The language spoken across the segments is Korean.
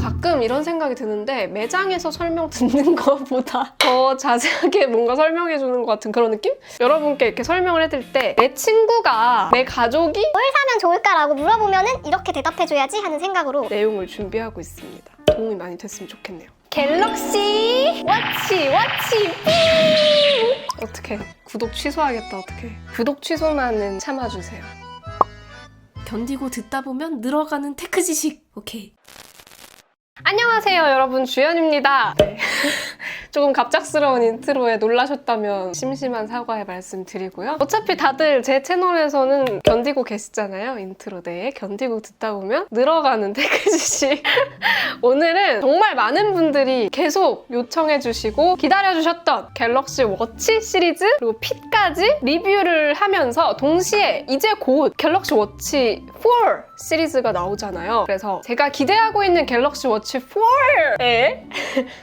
가끔 이런 생각이 드는데 매장에서 설명 듣는 것보다 더 자세하게 뭔가 설명해 주는 것 같은 그런 느낌? 여러분께 이렇게 설명을 해드릴 때 내 친구가, 내 가족이 뭘 사면 좋을까라고 물어보면은 이렇게 대답해줘야지 하는 생각으로 내용을 준비하고 있습니다. 도움이 많이 됐으면 좋겠네요. 갤럭시 워치 삥! 어떡해. 구독 취소하겠다, 어떡해. 구독 취소만은 참아주세요. 견디고 듣다 보면 늘어가는 테크 지식. 오케이. 안녕하세요, 여러분. 주연입니다. 네. 조금 갑작스러운 인트로에 놀라셨다면 심심한 사과의 말씀 드리고요. 어차피 다들 제 채널에서는 견디고 계시잖아요. 인트로 내에 견디고 듣다 보면 늘어가는 테크 지식. 오늘은 정말 많은 분들이 계속 요청해주시고 기다려주셨던 갤럭시 워치 시리즈 그리고 핏까지 리뷰를 하면서 동시에 이제 곧 갤럭시 워치 4 시리즈가 나오잖아요. 그래서 제가 기대하고 있는 갤럭시 워치 4의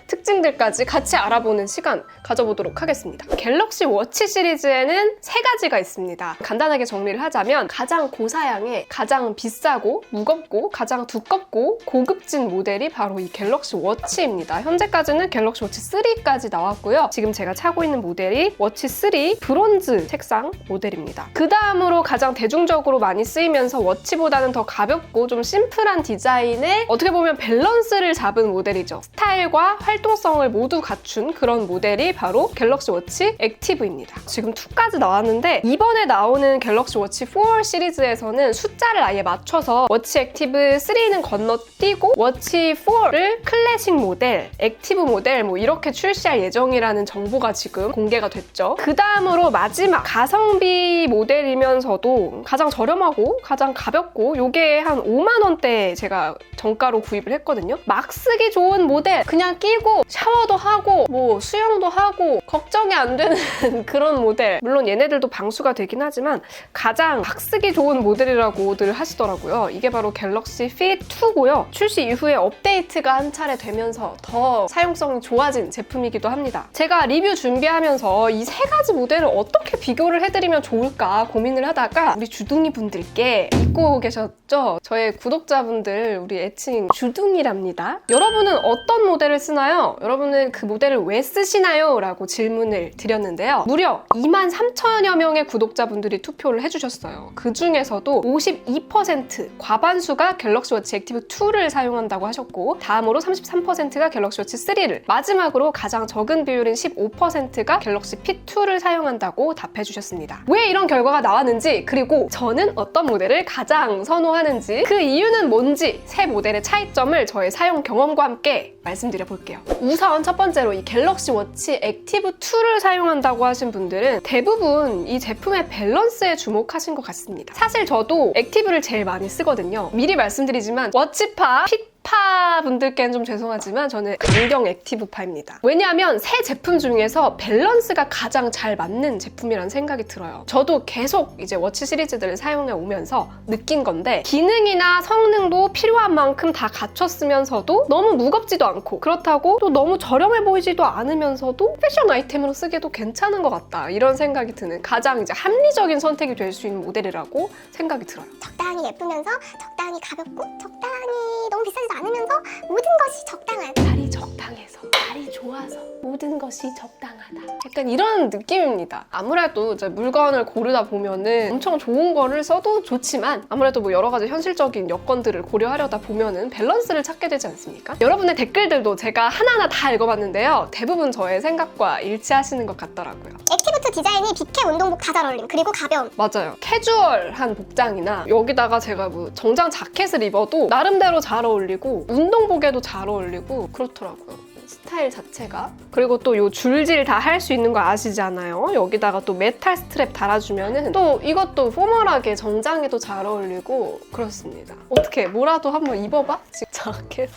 특징들까지 같이 알아보는 시간 가져보도록 하겠습니다. 갤럭시 워치 시리즈에는 3가지가 있습니다. 간단하게 정리를 하자면 가장 고사양에 가장 비싸고 무겁고 가장 두껍고 고급진 모델이 바로 이 갤럭시 워치입니다. 현재까지는 갤럭시 워치 3까지 나왔고요. 지금 제가 차고 있는 모델이 워치 3 브론즈 색상 모델입니다. 그 다음으로 가장 대중적으로 많이 쓰이면서 워치보다는 더 가볍고 좀 심플한 디자인에 어떻게 보면 밸런스를 잡은 모델이죠. 스타일과 활동성을 모두 갖춘 그런 모델이 바로 갤럭시 워치 액티브입니다. 지금 2까지 나왔는데 이번에 나오는 갤럭시 워치 4 시리즈에서는 숫자를 아예 맞춰서 워치 액티브 3는 건너뛰고 워치 4를 클래식 모델, 액티브 모델 뭐 이렇게 출시할 예정이라는 정보가 지금 공개가 됐죠. 그 다음으로 마지막 가성비 모델이면서도 가장 저렴하고 가장 가볍고 요게 한 5만 원대 제가 정가로 구입을 했거든요. 막 쓰기 좋은 모델, 그냥 끼고 샤워도 하고 뭐 수영도 하고 걱정이 안 되는 그런 모델. 물론 얘네들도 방수가 되긴 하지만 가장 막 쓰기 좋은 모델이라고들 하시더라고요. 이게 바로 갤럭시 핏 2고요. 출시 이후에 업데이트가 한 차례 되면서 더 사용성이 좋아진 제품이기도 합니다. 제가 리뷰 준비하면서 이 3가지 모델을 어떻게 비교를 해드리면 좋을까 고민을 하다가 우리 주둥이 분들께 잊고 계셨죠? 저의 구독자분들 우리 애칭 주둥이랍니다. 여러분은 어떤 모델을 쓰나요? 여러분은 그 모델을 왜 쓰시나요? 라고 질문을 드렸는데요. 무려 23,000여 명의 구독자분들이 투표를 해주셨어요. 그 중에서도 52% 과반수가 갤럭시 워치 액티브 2를 사용한다고 하셨고 다음으로 33%가 갤럭시 워치 3를 마지막으로 가장 적은 비율인 15%가 갤럭시 핏 2를 사용한다고 답해주셨습니다. 왜 이런 결과가 나왔는지 그리고 저는 어떤 모델을 가장 선호하는지 그 이유는 뭔지 새 모델의 차이점을 저의 사용 경험과 함께 말씀드려 볼게요. 우선 첫 번째로 이 갤럭시 워치 액티브 2를 사용한다고 하신 분들은 대부분 이 제품의 밸런스에 주목하신 것 같습니다. 사실 저도 액티브를 제일 많이 쓰거든요. 미리 말씀드리지만 워치파, 핏파 분들께는 좀 죄송하지만 저는 강경 액티브파입니다. 왜냐하면 새 제품 중에서 밸런스가 가장 잘 맞는 제품이라는 생각이 들어요. 저도 계속 이제 워치 시리즈들을 사용해 오면서 느낀 건데 기능이나 성능도 필요한 만큼 다 갖췄으면서도 너무 무겁지도 않고 그렇다고 또 너무 저렴해 보이지도 않으면서도 패션 아이템으로 쓰기도 괜찮은 것 같다. 이런 생각이 드는 가장 이제 합리적인 선택이 될 수 있는 모델이라고 생각이 들어요. 적당히 예쁘면서 적당히 가볍고 적당히 너무 비싸지도 않으면서 모든 것이 적당한 날이 적당해서 날이 좋아서 모든 것이 적당하다. 약간 이런 느낌입니다. 아무래도 이제 물건을 고르다 보면은 엄청 좋은 거를 써도 좋지만 아무래도 뭐 여러 가지 현실적인 여건들을 고려하려다 보면은 밸런스를 찾게 되지 않습니까? 여러분의 댓글들도 제가 하나하나 다 읽어봤는데요. 대부분 저의 생각과 일치하시는 것 같더라고요. 액티브2 디자인이 비케 운동복 다 잘 어울림. 그리고 가벼움. 맞아요. 캐주얼한 복장이나 여기다가 제가 뭐 정장 자켓을 입어도 나름대로 잘 어울리고 운동복에도 잘 어울리고 그렇더라고요. 스타일 자체가. 그리고 또 요 줄질 다 할 수 있는 거 아시잖아요. 여기다가 또 메탈 스트랩 달아주면은 또 이것도 포멀하게 정장에도 잘 어울리고 그렇습니다. 어떻게 뭐라도 한번 입어봐? 지금 자켓.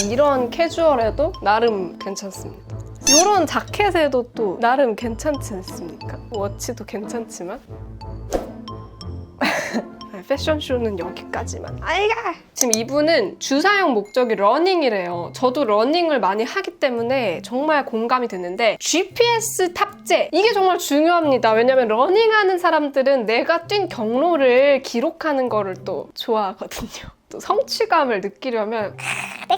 이런 캐주얼에도 나름 괜찮습니다. 이런 자켓에도 또 나름 괜찮지 않습니까? 워치도 괜찮지만 패션쇼는 여기까지만. 아이가! 지금 이분은 주사용 목적이 러닝이래요. 저도 러닝을 많이 하기 때문에 정말 공감이 되는데 GPS 탑재! 이게 정말 중요합니다. 왜냐면 러닝하는 사람들은 내가 뛴 경로를 기록하는 거를 또 좋아하거든요. 또 성취감을 느끼려면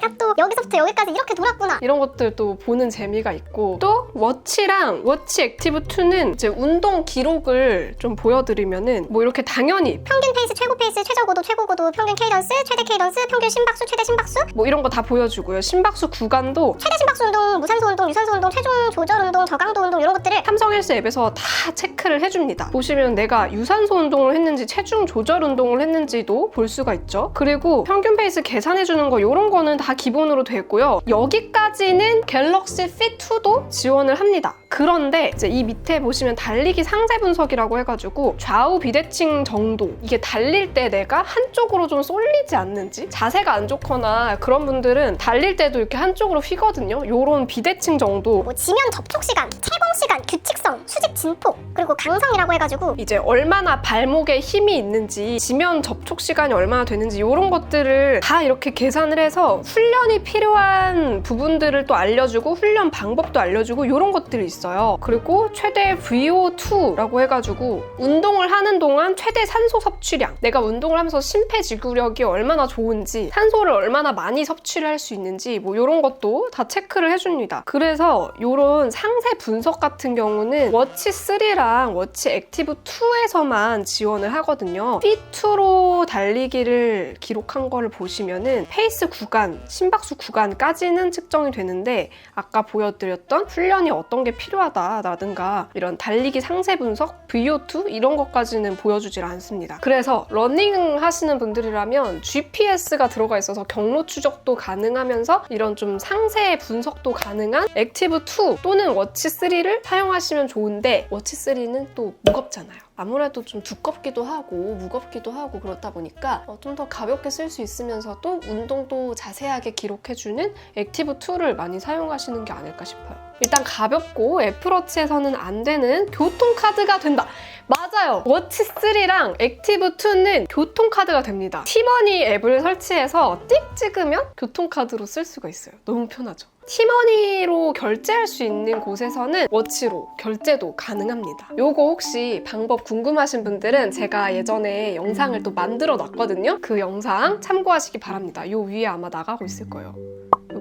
내가 또 여기서부터 여기까지 이렇게 돌았구나. 이런 것들도 보는 재미가 있고, 또 워치랑 워치 액티브 2는 이제 운동 기록을 좀 보여드리면은 뭐 이렇게 당연히 평균 페이스, 최고 페이스, 최저 고도, 최고 고도, 평균 케이던스, 최대 케이던스, 평균 심박수, 최대 심박수, 뭐 이런 거 다 보여주고요. 심박수 구간도 최대 심박수 운동, 무산소 운동, 유산소 운동, 체중 조절 운동, 저강도 운동 이런 것들을 삼성헬스 앱에서 다 체크를 해줍니다. 보시면 내가 유산소 운동을 했는지 체중 조절 운동을 했는지도 볼 수가 있죠. 그리고 평균 페이스 계산해주는 거 이런 거는 다 기본으로 되고요. 여기까지는 갤럭시 fit2도 지원을 합니다. 그런데 이제 이 밑에 보시면 달리기 상세 분석이라고 해가지고 좌우 비대칭 정도, 이게 달릴 때 내가 한쪽으로 좀 쏠리지 않는지, 자세가 안 좋거나 그런 분들은 달릴 때도 이렇게 한쪽으로 휘거든요. 요런 비대칭 정도, 뭐 지면 접촉 시간, 채공 시간, 규칙성, 수직 진폭, 그리고 강성이라고 해가지고 이제 얼마나 발목에 힘이 있는지, 지면 접촉 시간이 얼마나 되는지 이런 것들을 다 이렇게 계산을 해서 훈련이 필요한 부분들을 또 알려주고 훈련 방법도 알려주고 이런 것들이 있어요. 그리고 최대 VO2라고 해가지고 운동을 하는 동안 최대 산소 섭취량, 내가 운동을 하면서 심폐지구력이 얼마나 좋은지, 산소를 얼마나 많이 섭취를 할 수 있는지 뭐 이런 것도 다 체크를 해줍니다. 그래서 이런 상세 분석 같은 경우는 워치 3랑 워치 액티브 2에서만 지원을 하거든요. P2로 달리기를 기록한 거를 보시면은 페이스 구간, 심박수 구간까지는 측정이 되는데 아까 보여드렸던 훈련이 어떤 게 필요하다라든가 이런 달리기 상세 분석, VO2 이런 것까지는 보여주질 않습니다. 그래서 러닝 하시는 분들이라면 GPS가 들어가 있어서 경로 추적도 가능하면서 이런 좀 상세 분석도 가능한 액티브 2 또는 워치 3를 사용하시면 좋은데, 워치 3는 또 무겁잖아요. 아무래도 좀 두껍기도 하고 무겁기도 하고 그렇다 보니까 좀 더 가볍게 쓸 수 있으면서도 운동도 자세하게 기록해주는 액티브 2를 많이 사용하시는 게 아닐까 싶어요. 일단 가볍고 애플워치에서는 안 되는 교통카드가 된다. 맞아요. 워치 3랑 액티브 2는 교통카드가 됩니다. 티머니 앱을 설치해서 띡 찍으면 교통카드로 쓸 수가 있어요. 너무 편하죠. 티머니로 결제할 수 있는 곳에서는 워치로 결제도 가능합니다. 요거 혹시 방법 궁금하신 분들은 제가 예전에 영상을 또 만들어 놨거든요. 그 영상 참고하시기 바랍니다. 요 위에 아마 나가고 있을 거예요.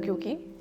여기.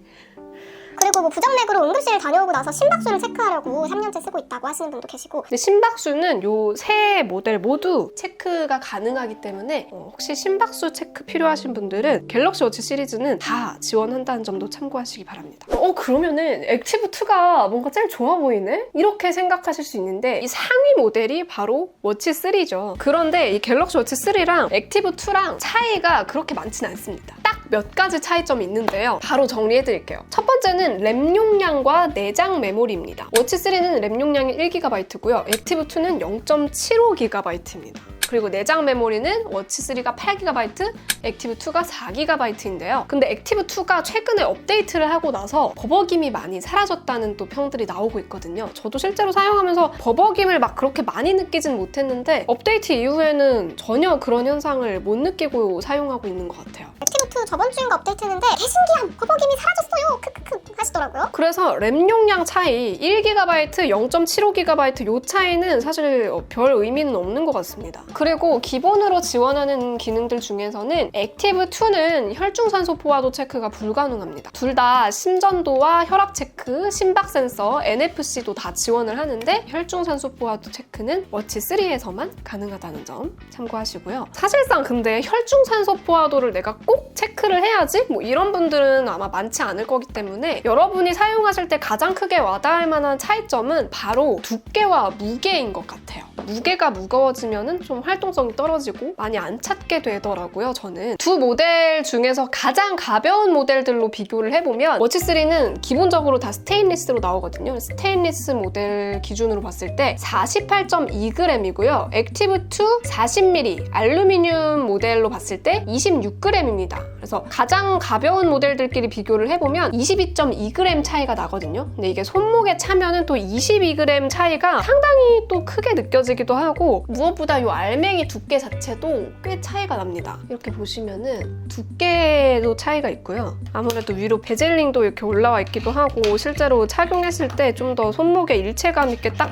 그리고 뭐 부정맥으로 응급실 다녀오고 나서 심박수를 체크하려고 3년째 쓰고 있다고 하시는 분도 계시고, 근데 심박수는 요 세 모델 모두 체크가 가능하기 때문에 혹시 심박수 체크 필요하신 분들은 갤럭시 워치 시리즈는 다 지원한다는 점도 참고하시기 바랍니다. 그러면은 액티브 2가 뭔가 제일 좋아 보이네? 이렇게 생각하실 수 있는데 이 상위 모델이 바로 워치 3죠. 그런데 이 갤럭시 워치 3랑 액티브 2랑 차이가 그렇게 많지는 않습니다. 딱 몇 가지 차이점이 있는데요. 바로 정리해드릴게요. 첫 번째는 램 용량과 내장 메모리입니다. 워치 3는 램 용량이 1GB고요. 액티브 2는 0.75GB입니다. 그리고 내장 메모리는 워치 3가 8GB, 액티브 2가 4GB인데요. 근데 액티브 2가 최근에 업데이트를 하고 나서 버벅임이 많이 사라졌다는 또 평들이 나오고 있거든요. 저도 실제로 사용하면서 버벅임을 막 그렇게 많이 느끼진 못했는데 업데이트 이후에는 전혀 그런 현상을 못 느끼고 사용하고 있는 것 같아요. 액티브 2 저번 주인가 업데이트했는데 대신기한 버벅임이 사라졌어요. 크크크 하시더라고요. 그래서 램 용량 차이 1GB, 0.75GB 요 차이는 사실 별 의미는 없는 것 같습니다. 그리고 기본으로 지원하는 기능들 중에서는 액티브 2는 혈중산소 포화도 체크가 불가능합니다. 둘 다 심전도와 혈압 체크, 심박 센서, NFC도 다 지원을 하는데 혈중산소 포화도 체크는 워치 3에서만 가능하다는 점 참고하시고요. 사실상 근데 혈중산소 포화도를 내가 꼭 체크를 해야지? 뭐 이런 분들은 아마 많지 않을 거기 때문에 여러분이 사용하실 때 가장 크게 와닿을 만한 차이점은 바로 두께와 무게인 것 같아요. 무게가 무거워지면은 좀 활동성이 떨어지고 많이 안 찾게 되더라고요. 저는 두 모델 중에서 가장 가벼운 모델들로 비교를 해보면 워치 3는 기본적으로 다 스테인리스로 나오거든요. 스테인리스 모델 기준으로 봤을 때 48.2g이고요. 액티브 2 40mm 알루미늄 모델로 봤을 때 26g입니다. 그래서 가장 가벼운 모델들끼리 비교를 해보면 22.2g 차이가 나거든요. 근데 이게 손목에 차면은 또 22g 차이가 상당히 또 크게 느껴지기도 하고, 무엇보다 이 알맹이 두께 자체도 꽤 차이가 납니다. 이렇게 보시면은 두께도 차이가 있고요. 아무래도 위로 베젤링도 이렇게 올라와 있기도 하고, 실제로 착용했을 때 좀 더 손목에 일체감 있게 딱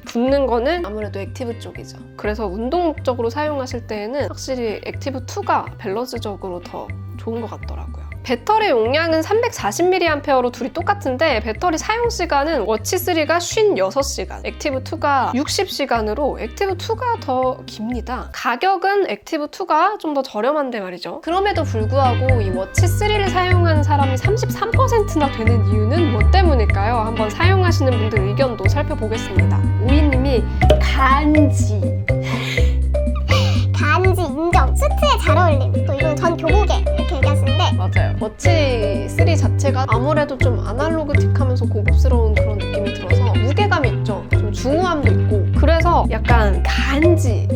붙는 거는 아무래도 액티브 쪽이죠. 그래서 운동 목적으로 사용하실 때에는 확실히 액티브 2가 밸런스적으로 더 좋은 것 같더라고요. 배터리 용량은 340mAh로 둘이 똑같은데 배터리 사용 시간은 워치3가 56시간, 액티브2가 60시간으로 액티브2가 더 깁니다. 가격은 액티브2가 좀 더 저렴한데 말이죠. 그럼에도 불구하고 이 워치3를 사용하는 사람이 33%나 되는 이유는 뭐 때문일까요? 한번 사용하시는 분들 의견도 살펴보겠습니다. 오이님이 간지 인정. 수트에 잘 어울림. 또 이건 전 교복에 이렇게 얘기하시는데 맞아요. 워치3 자체가 아무래도 좀 아날로그틱하면서 고급스러운 그런 느낌이 들어서 무게감이 있죠. 좀 중후함도 있고 그래서 약간 간지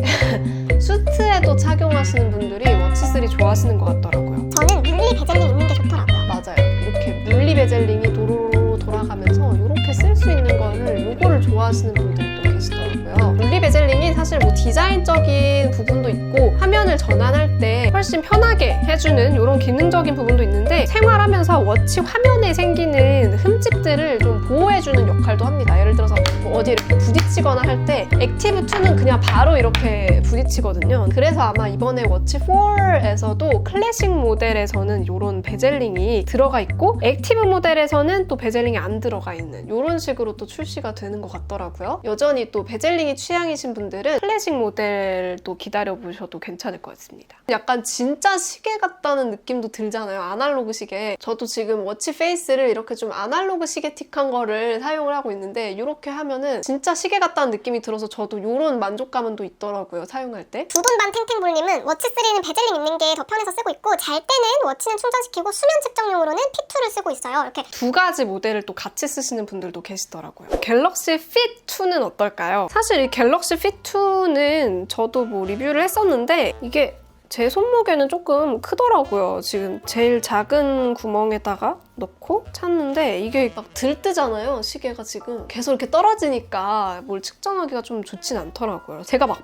수트에도 착용하시는 분들이 워치3 좋아하시는 것 같더라고요. 저는 물리 베젤링 있는 게 좋더라고요. 맞아요. 이렇게 물리 베젤링이 도로로 돌아가면서 이렇게 쓸 수 있는 거를 요거를 좋아하시는 분들도 계시더라고요. 물리 베젤링이 사실 뭐 디자인적인 부분도 있고 화면을 전환할 때 훨씬 편하게 해주는 이런 기능적인 부분도 있는데 생활하면서 워치 화면에 생기는 흠집들을 좀 보호해주는 역할도 합니다. 예를 들어서 뭐 어디 이렇게 부딪히거나 할 때 액티브2는 그냥 바로 이렇게 부딪히거든요. 그래서 아마 이번에 워치4에서도 클래식 모델에서는 이런 베젤링이 들어가 있고 액티브 모델에서는 또 베젤링이 안 들어가 있는 이런 식으로 또 출시가 되는 것 같더라고요. 여전히 또 베젤링이 취향이신 분들은 클래식 모델도 기다려보셔도 괜찮을 것 같습니다. 약간 진짜 시계 같다는 느낌도 들잖아요. 아날로그 시계. 저도 지금 워치 페이스를 이렇게 좀 아날로그 시계틱한 거를 사용을 하고 있는데 이렇게 하면은 진짜 시계 같다는 느낌이 들어서 저도 이런 만족감은 또 있더라고요. 사용할 때. 두돈반 탱탱볼님은 워치3는 베젤링 있는 게 더 편해서 쓰고 있고 잘 때는 워치는 충전시키고 수면 측정용으로는 P2를 쓰고 있어요. 이렇게 두 가지 모델을 또 같이 쓰시는 분들도 계시더라고요. 갤럭시 핏2는 어떨까요? 사실 이 갤럭시 핏2는 저도 뭐 리뷰를 했었는데 이게 제 손목에는 조금 크더라고요. 지금 제일 작은 구멍에다가 넣고 찾는데 이게 막 들뜨잖아요. 시계가 지금 계속 이렇게 떨어지니까 뭘 측정하기가 좀 좋진 않더라고요. 제가 막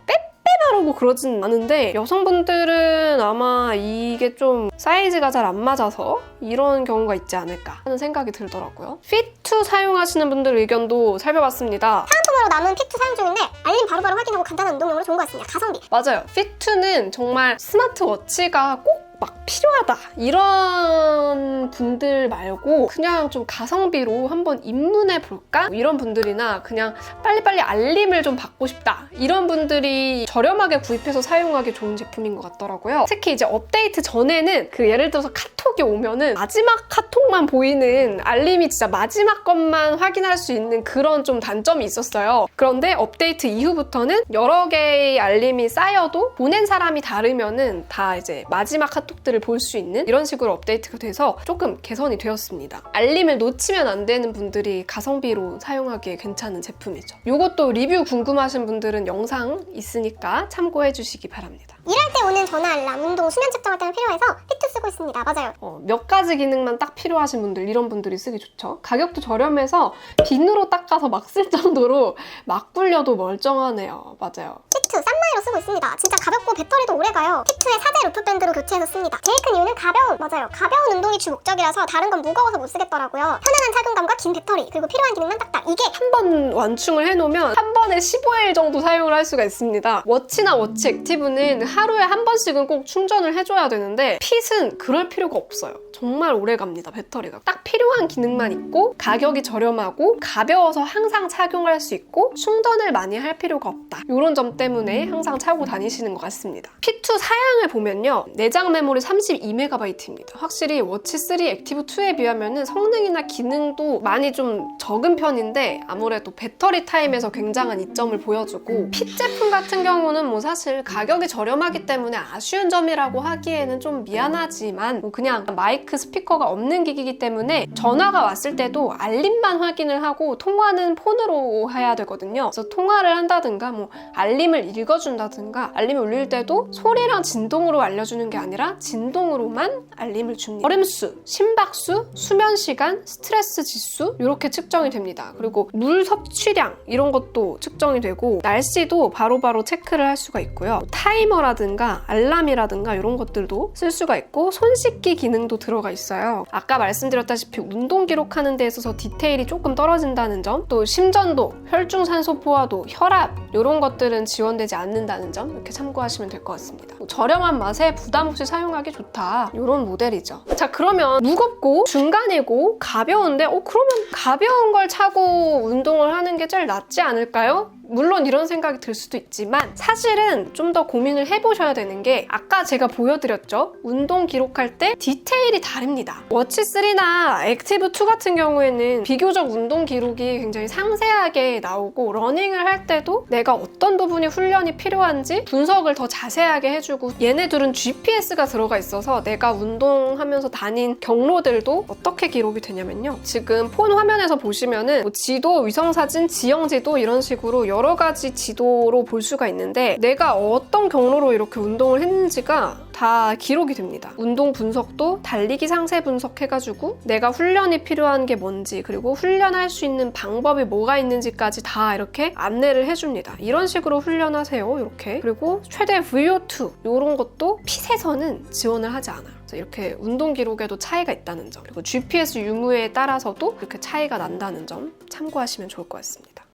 바르고 그러진 않은데 여성분들은 아마 이게 좀 사이즈가 잘 안 맞아서 이런 경우가 있지 않을까 하는 생각이 들더라고요. 핏2 사용하시는 분들 의견도 살펴봤습니다. 사은품으로 남은 P2 사용 중인데 알림 바로바로 확인하고 간단한 운동용으로 좋은 것 같습니다. 가성비. 맞아요. 핏2는 정말 스마트워치가 꼭 막 필요하다 이런 분들 말고 그냥 좀 가성비로 한번 입문해 볼까? 이런 분들이나 그냥 빨리빨리 알림을 좀 받고 싶다 이런 분들이 저렴하게 구입해서 사용하기 좋은 제품인 것 같더라고요. 특히 이제 업데이트 전에는 그 예를 들어서 카톡이 오면은 마지막 카톡만 보이는 알림이 진짜 마지막 것만 확인할 수 있는 그런 좀 단점이 있었어요. 그런데 업데이트 이후부터는 여러 개의 알림이 쌓여도 보낸 사람이 다르면은 다 이제 마지막 카톡들을 볼 수 있는 이런 식으로 업데이트가 돼서 조금 개선이 되었습니다. 알림을 놓치면 안 되는 분들이 가성비로 사용하기에 괜찮은 제품이죠. 이것도 리뷰 궁금하신 분들은 영상 있으니까 참고해 주시기 바랍니다. 일할 때 오는 전화 알람, 운동, 수면 측정할 때는 필요해서 P2 쓰고 있습니다. 맞아요. 몇 가지 기능만 딱 필요하신 분들 이런 분들이 쓰기 좋죠. 가격도 저렴해서 비누로 닦아서 막 쓸 정도로 막 굴려도 멀쩡하네요. 맞아요. P2 싼마이로 쓰고 있습니다. 진짜 가볍고 배터리도 오래가요. P2의 4대 루프밴드로 교체해서 씁니다. 제일 큰 이유는 가벼운, 맞아요. 가벼운 운동이 주 목적이라서 다른 건 무거워서 못 쓰겠더라고요. 편안한 착용감과 긴 배터리, 그리고 필요한 기능만 딱딱. 이게 한 번 완충을 해놓으면 한 번에 15일 정도 사용을 할 수가 있습니다. 워치나 워치 액티브는 하루에 한 번씩은 꼭 충전을 해줘야 되는데 핏은 그럴 필요가 없어요. 정말 오래 갑니다. 배터리가. 딱 필요한 기능만 있고 가격이 저렴하고 가벼워서 항상 착용할 수 있고 충전을 많이 할 필요가 없다. 이런 점 때문에 항상 차고 다니시는 것 같습니다. P2 사양을 보면요. 내장 메모리 32MB입니다. 확실히 워치3 액티브2에 비하면 성능이나 기능도 많이 좀 적은 편인데 아무래도 배터리 타임에서 굉장한 이점을 보여주고 핏 제품 같은 경우는 뭐 사실 가격이 저렴하기 때문에 아쉬운 점이라고 하기에는 좀 미안하지만 뭐 그냥 마이크 스피커가 없는 기기이기 때문에 전화가 왔을 때도 알림만 확인을 하고 통화는 폰으로 해야 되거든요. 그래서 통화를 한다든가 뭐 알림을 읽어준다든가 알림을 울릴 때도 소리랑 진동으로 알려주는 게 아니라 진동으로만 알림을 줍니다. 걸음수, 심박수, 수면 시간, 스트레스 지수 이렇게 측정이 됩니다. 그리고 물 섭취량 이런 것도 측정이 되고 날씨도 바로바로 체크를 할 수가 있고요. 타이머라든가 알람이라든가 이런 것들도 쓸 수가 있고 손 씻기 기능도 들어가 있어요. 아까 말씀드렸다시피 운동 기록하는 데 있어서 디테일이 조금 떨어진다는 점, 또 심전도, 혈중산소 포화도, 혈압 이런 것들은 지원되지 않는다는 점 이렇게 참고하시면 될 것 같습니다. 저렴한 맛에 부담 없이 사용하기 좋다 이런 그런 모델이죠. 자, 그러면 무겁고 중간이고 가벼운데 그러면 가벼운 걸 차고 운동을 하는 게 제일 낫지 않을까요? 물론 이런 생각이 들 수도 있지만 사실은 좀 더 고민을 해보셔야 되는 게 아까 제가 보여드렸죠? 운동 기록할 때 디테일이 다릅니다. 워치3나 액티브2 같은 경우에는 비교적 운동 기록이 굉장히 상세하게 나오고 러닝을 할 때도 내가 어떤 부분이 훈련이 필요한지 분석을 더 자세하게 해주고 얘네들은 GPS가 들어가 있어서 내가 운동하면서 다닌 경로들도 어떻게 기록이 되냐면요. 지금 폰 화면에서 보시면은 뭐 지도, 위성사진, 지형지도 이런 식으로 여러 가지 지도로 볼 수가 있는데 내가 어떤 경로로 이렇게 운동을 했는지가 다 기록이 됩니다. 운동 분석도 달리기 상세 분석해가지고 내가 훈련이 필요한 게 뭔지 그리고 훈련할 수 있는 방법이 뭐가 있는지까지 다 이렇게 안내를 해줍니다. 이런 식으로 훈련하세요. 이렇게. 그리고 최대 VO2 이런 것도 핏에서는 지원을 하지 않아요. 이렇게 운동 기록에도 차이가 있다는 점 그리고 GPS 유무에 따라서도 이렇게 차이가 난다는 점 참고하시면 좋을 것 같습니다.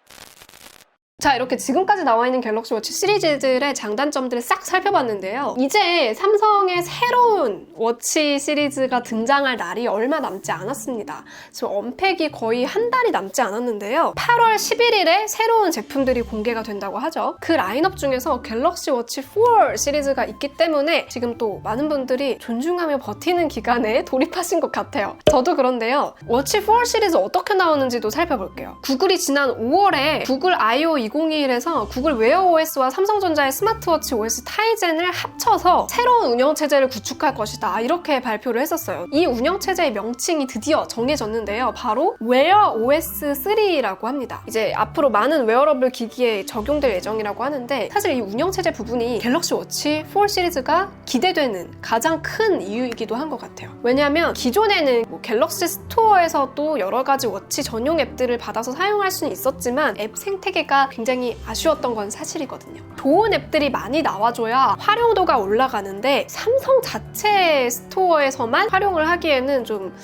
자, 이렇게 지금까지 나와 있는 갤럭시 워치 시리즈들의 장단점들을 싹 살펴봤는데요. 이제 삼성의 새로운 워치 시리즈가 등장할 날이 얼마 남지 않았습니다. 지금 언팩이 거의 한 달이 남지 않았는데요. 8월 11일에 새로운 제품들이 공개가 된다고 하죠. 그 라인업 중에서 갤럭시 워치 4 시리즈가 있기 때문에 지금 또 많은 분들이 존중하며 버티는 기간에 돌입하신 것 같아요. 저도 그런데요. 워치 4 시리즈 어떻게 나오는지도 살펴볼게요. 구글이 지난 5월에 구글 I/O 2021에서 구글 웨어 OS와 삼성전자의 스마트워치 OS 타이젠을 합쳐서 새로운 운영체제를 구축할 것이다. 이렇게 발표를 했었어요. 이 운영체제의 명칭이 드디어 정해졌는데요. 바로 웨어 OS 3라고 합니다. 이제 앞으로 많은 웨어러블 기기에 적용될 예정이라고 하는데 사실 이 운영체제 부분이 갤럭시 워치 4 시리즈가 기대되는 가장 큰 이유이기도 한 것 같아요. 왜냐하면 기존에는 갤럭시 스토어에서도 여러 가지 워치 전용 앱들을 받아서 사용할 수는 있었지만 앱 생태계가 굉장히 아쉬웠던 건 사실이거든요. 좋은 앱들이 많이 나와줘야 활용도가 올라가는데 삼성 자체 스토어에서만 활용을 하기에는 좀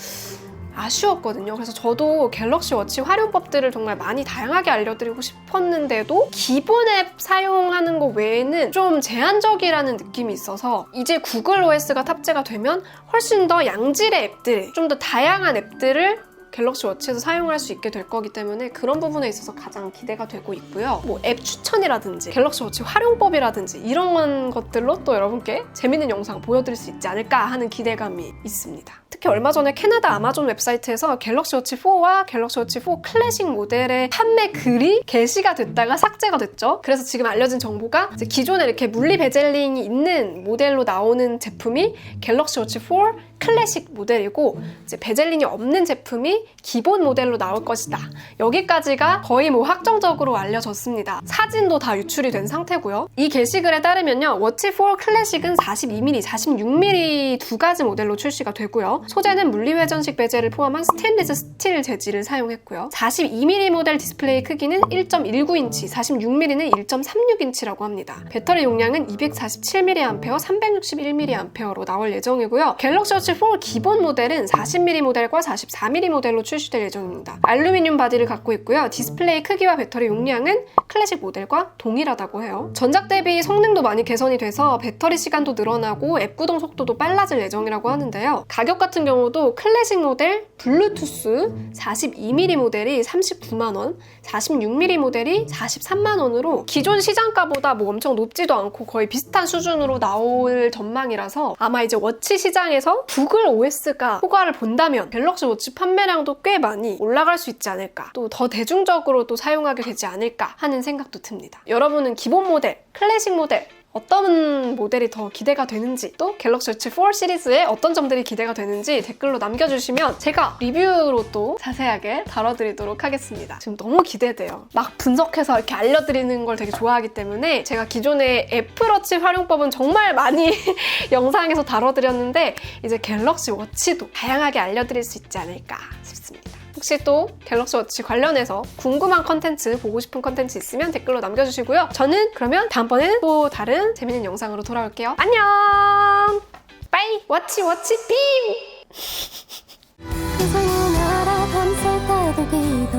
아쉬웠거든요. 그래서 저도 갤럭시 워치 활용법들을 정말 많이 다양하게 알려드리고 싶었는데도 기본 앱 사용하는 거 외에는 좀 제한적이라는 느낌이 있어서 이제 구글 OS가 탑재가 되면 훨씬 더 양질의 앱들, 좀 더 다양한 앱들을 갤럭시 워치에서 사용할 수 있게 될 거기 때문에 그런 부분에 있어서 가장 기대가 되고 있고요. 뭐 앱 추천이라든지 갤럭시 워치 활용법이라든지 이런 것들로 또 여러분께 재밌는 영상 보여드릴 수 있지 않을까 하는 기대감이 있습니다. 특히 얼마 전에 캐나다 아마존 웹사이트에서 갤럭시 워치 4와 갤럭시 워치 4 클래식 모델의 판매 글이 게시가 됐다가 삭제가 됐죠. 그래서 지금 알려진 정보가 이제 기존에 이렇게 물리 베젤링이 있는 모델로 나오는 제품이 갤럭시 워치 4 클래식 모델이고 이제 베젤링이 없는 제품이 기본 모델로 나올 것이다. 여기까지가 거의 확정적으로 알려졌습니다. 사진도 다 유출이 된 상태고요. 이 게시글에 따르면요. 워치 4 클래식은 42mm, 46mm 두 가지 모델로 출시가 되고요. 소재는 물리회전식 베젤을 포함한 스테인리스 스틸 재질을 사용했고요. 42mm 모델 디스플레이 크기는 1.19인치, 46mm는 1.36인치라고 합니다. 배터리 용량은 247mAh, 361mAh로 나올 예정이고요. 갤럭시 워치 4 기본 모델은 40mm 모델과 44mm 모델로 출시될 예정입니다. 알루미늄 바디를 갖고 있고요. 디스플레이 크기와 배터리 용량은 클래식 모델과 동일하다고 해요. 전작 대비 성능도 많이 개선이 돼서 배터리 시간도 늘어나고 앱 구동 속도도 빨라질 예정이라고 하는데요. 가격 같은 경우도 클래식 모델 블루투스 42mm 모델이 39만원, 46mm 모델이 43만원으로 기존 시장가보다 엄청 높지도 않고 거의 비슷한 수준으로 나올 전망이라서 아마 이제 워치 시장에서 구글 OS가 효과를 본다면 갤럭시 워치 판매량도 꽤 많이 올라갈 수 있지 않을까, 또 더 대중적으로 또 사용하게 되지 않을까 하는 생각도 듭니다. 여러분은 기본 모델, 클래식 모델 어떤 모델이 더 기대가 되는지, 또 갤럭시 워치 4 시리즈의 어떤 점들이 기대가 되는지 댓글로 남겨주시면 제가 리뷰로 또 자세하게 다뤄드리도록 하겠습니다. 지금 너무 기대돼요. 막 분석해서 이렇게 알려드리는 걸 되게 좋아하기 때문에 제가 기존의 애플워치 활용법은 정말 많이 영상에서 다뤄드렸는데 이제 갤럭시 워치도 다양하게 알려드릴 수 있지 않을까 싶습니다. 혹시 또 갤럭시 워치 관련해서 궁금한 컨텐츠, 보고 싶은 컨텐츠 있으면 댓글로 남겨주시고요. 저는 그러면 다음번에는 또 다른 재밌는 영상으로 돌아올게요. 안녕! 빠이! 워치 빔! 세상은 알아 밤새 따돌기도